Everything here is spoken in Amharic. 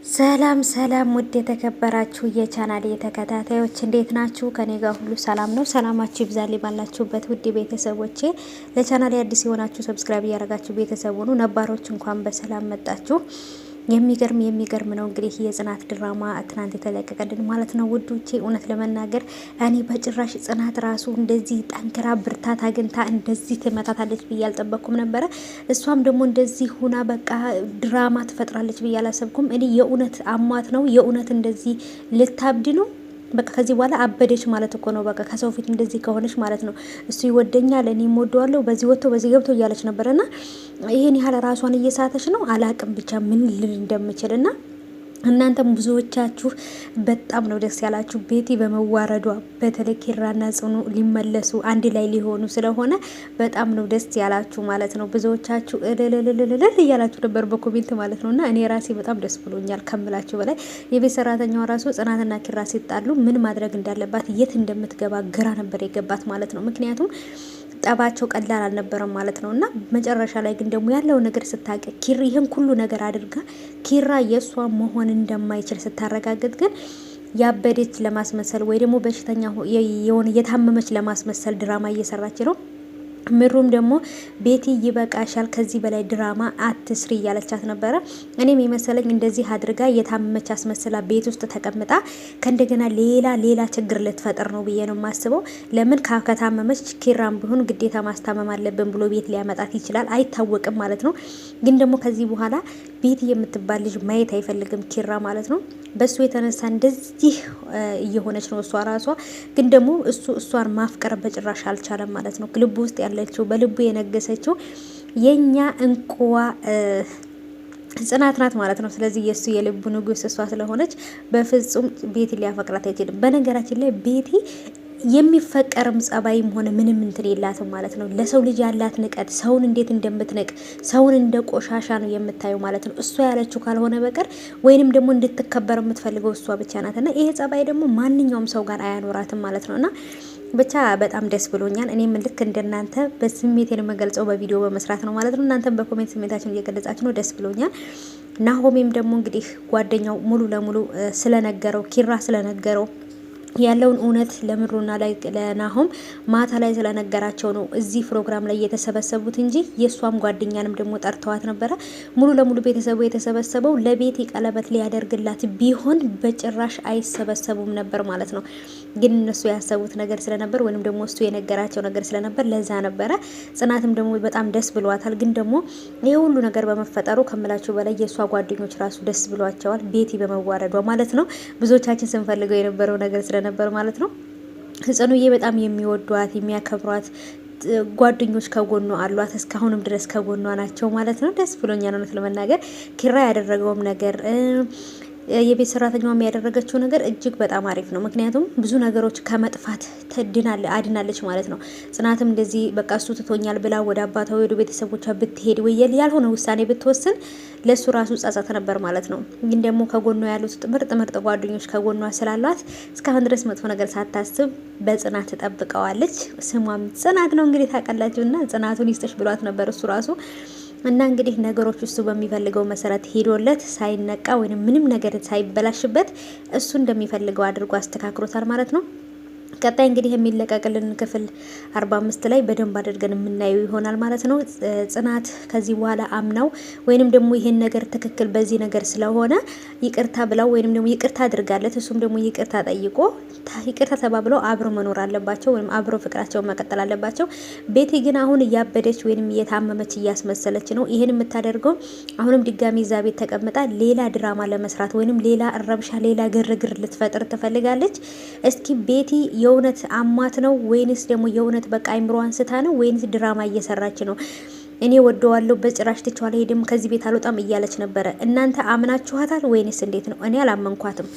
ሰላም ሰላም ውድ የተከበራችሁ የቻናሌ ተከታታዮች እንዴት ናችሁ? ከኔ ጋር ሁሉ ሰላም ነው። ሰላማችሁ ይብዛልኝ ባላችሁበት ውድ ቤተሰቦቼ። ለቻናሌ አዲስ የሆናችሁ ሰብስክራይብ እያደረጋችሁ ቤተሰብ ሁኑ። ነባሮች እንኳን በሰላም መጣችሁ። የሚገርም ነው እንግዲህ የጽናት ድራማ ትናንት የተለቀቀልን ማለት ነው ውዶቼ። እውነት ለመናገር እኔ በጭራሽ ጽናት ራሱ እንደዚህ ጠንክራ ብርታት አግኝታ እንደዚህ ትመታታለች ብዬ አልጠበቅኩም ነበረ። እሷም ደግሞ እንደዚህ ሁና በቃ ድራማ ትፈጥራለች ብዬ አላሰብኩም። እኔ የእውነት አሟት ነው የእውነት እንደዚህ ልታብድ ነው። በቃ ከዚህ በኋላ አበደች ማለት እኮ ነው። በቃ ከሰው ፊት እንደዚህ ከሆነች ማለት ነው እሱ ይወደኛል እኔም ወደዋለሁ በዚህ ወጥቶ በዚህ ገብቶ እያለች ነበርና ይሄን ያህል ራሷን እየሳተች ነው። አላቅም ብቻ ምን ልል እንደምችልና እናንተም ብዙዎቻችሁ በጣም ነው ደስ ያላችሁ ቤቲ በመዋረዷ። በተለይ ኪራና ጽኑ ሊመለሱ አንድ ላይ ሊሆኑ ስለሆነ በጣም ነው ደስ ያላችሁ ማለት ነው። ብዙዎቻችሁ እልልልልል እያላችሁ ነበር በኮሜንት ማለት ነውና እኔ ራሴ በጣም ደስ ብሎኛል ከምላችሁ በላይ። የቤት ሰራተኛዋ ራሱ ጽናትና ኪራ ሲጣሉ ምን ማድረግ እንዳለባት የት እንደምትገባ ግራ ነበር የገባት ማለት ነው። ምክንያቱም ጠባቸው ቀላል አልነበረም ማለት ነው። እና መጨረሻ ላይ ግን ደግሞ ያለው ነገር ስታውቅ ይህን ሁሉ ነገር አድርጋ ኪራ የእሷ መሆን እንደማይችል ስታረጋግጥ ግን ያበደች ለማስመሰል ወይ ደግሞ በሽተኛ የሆነ የታመመች ለማስመሰል ድራማ እየሰራች ነው። ምሩም ደግሞ ቤቲ ይበቃሻል፣ ከዚህ በላይ ድራማ አትስሪ እያለቻት ነበረ። እኔም የመሰለኝ እንደዚህ አድርጋ የታመመች አስመስላ ቤት ውስጥ ተቀምጣ ከእንደገና ሌላ ችግር ልትፈጥር ነው ብዬ ነው የማስበው። ለምን ከታመመች ኪራም ቢሆን ግዴታ ማስታመም አለብን ብሎ ቤት ሊያመጣት ይችላል፣ አይታወቅም ማለት ነው። ግን ደግሞ ከዚህ በኋላ ቤቲ የምትባል ልጅ ማየት አይፈልግም ኪራ ማለት ነው። በሱ የተነሳ እንደዚህ እየሆነች ነው እሷ ራሷ። ግን ደግሞ እሷን ማፍቀር በጭራሽ አልቻለም ማለት ነው። ልቡ ውስጥ ያለችው በልቡ የነገሰችው የኛ እንቁዋ ጽናት ናት ማለት ነው። ስለዚህ የሱ የልቡ ንጉስ እሷ ስለሆነች በፍጹም ቤቲ ሊያፈቅራት አይችልም። በነገራችን ላይ ቤቲ የሚፈቀርም ጸባይም ሆነ ምንም እንትን የላትም ማለት ነው። ለሰው ልጅ ያላት ንቀት ሰውን እንዴት እንደምትንቅ ሰውን እንደ ቆሻሻ ነው የምታየው ማለት ነው። እሷ ያለችው ካልሆነ በቀር ወይንም ደግሞ እንድትከበር የምትፈልገው እሷ ብቻ ናትና ይሄ ጸባይ ደግሞ ማንኛውም ሰው ጋር አያኖራትም ማለት ነውና ብቻ በጣም ደስ ብሎኛል። እኔም ልክ እንደናንተ በስሜቴን የምገልጸው በቪዲዮ በመስራት ነው ማለት ነው። እናንተም በኮሜንት ስሜታችሁን እየገለጻችሁ ነው። ደስ ብሎኛል። ናሆሜም ደግሞ እንግዲህ ጓደኛው ሙሉ ለሙሉ ስለነገረው ኪራ ስለነገረው ያለውን እውነት ለምሩና ለናሆም ማታ ላይ ስለነገራቸው ነው እዚህ ፕሮግራም ላይ የተሰበሰቡት እንጂ የሷም ጓደኛንም ደግሞ ጠርተዋት ነበረ። ሙሉ ለሙሉ ቤተሰቡ የተሰበሰበው ለቤቲ ቀለበት ሊያደርግላት ቢሆን በጭራሽ አይሰበሰቡም ነበር ማለት ነው። ግን እነሱ ያሰቡት ነገር ስለነበር ወይንም ደግሞ እሱ የነገራቸው ነገር ስለነበር ለዛ ነበረ። ጽናትም ደግሞ በጣም ደስ ብሏታል። ግን ደግሞ ይሄ ሁሉ ነገር በመፈጠሩ ከምላችሁ በላይ የሷ ጓደኞች ራሱ ደስ ብሏቸዋል ቤቲ በመዋረዷ ማለት ነው። ብዙዎቻችን ስንፈልገው የነበረው ነገር ነበር ማለት ነው። ጽኑዬ በጣም የሚወዷት የሚያከብሯት ጓደኞች ከጎኗ አሏት። እስካሁንም ድረስ ከጎኗ ናቸው ማለት ነው። ደስ ብሎኛል እውነት ለመናገር ኪራ ያደረገውም ነገር የቤት ሰራተኛዋም ያደረገችው ነገር እጅግ በጣም አሪፍ ነው። ምክንያቱም ብዙ ነገሮች ከመጥፋት አድናለች ማለት ነው። ጽናትም እንደዚህ በቃ እሱ ትቶኛል ብላ ወደ አባቷ ወደ ቤተሰቦቿ ብትሄድ ወይ ያልሆነ ውሳኔ ብትወስን ለሱ ራሱ ጸጸት ነበር ማለት ነው። ግን ደግሞ ከጎኗ ያሉት ምርጥ ጓደኞች ከጎኗ ስላሏት እስካሁን ድረስ መጥፎ ነገር ሳታስብ በጽናት ተጠብቀዋለች። ስሟም ጽናት ነው እንግዲህ ታውቃላችሁና ጽናቱን ይስጥሽ ብሏት ነበር እሱ ራሱ እና እንግዲህ ነገሮች እሱ በሚፈልገው መሰረት ሄዶለት ሳይነቃ ወይንም ምንም ነገር ሳይበላሽበት እሱ እንደሚፈልገው አድርጎ አስተካክሎታል ማለት ነው። ቀጣይ እንግዲህ የሚለቀቅልን ክፍል 45 ላይ በደንብ አድርገን የምናየው ይሆናል ማለት ነው። ጽናት ከዚህ በኋላ አምናው ወይንም ደግሞ ይሄን ነገር ትክክል በዚህ ነገር ስለሆነ ይቅርታ ብለው ወይንም ደግሞ ይቅርታ አድርጋለት እሱም ደግሞ ይቅርታ ጠይቆ ይቅርታ ተባብለው አብረው መኖር አለባቸው ወይም አብረው ፍቅራቸውን መቀጠል አለባቸው። ቤቲ ግን አሁን እያበደች ወይንም እየታመመች እያስመሰለች ነው። ይሄን የምታደርገው አሁንም ድጋሚ እዛ ቤት ተቀምጣ ሌላ ድራማ ለመስራት ወይንም ሌላ ረብሻ ሌላ ግርግር ልትፈጥር ትፈልጋለች። እስኪ ቤቲ የእውነት አሟት ነው ወይንስ ደግሞ የእውነት በቃ አይምሮዋን ስታ ነው ወይንስ ድራማ እየሰራች ነው? እኔ ወደዋለሁ በጭራሽ ትቻለ ሄደም ከዚህ ቤት አልወጣም እያለች ነበረ። እናንተ አምናችኋታል ወይንስ እንዴት ነው? እኔ አላመንኳትም።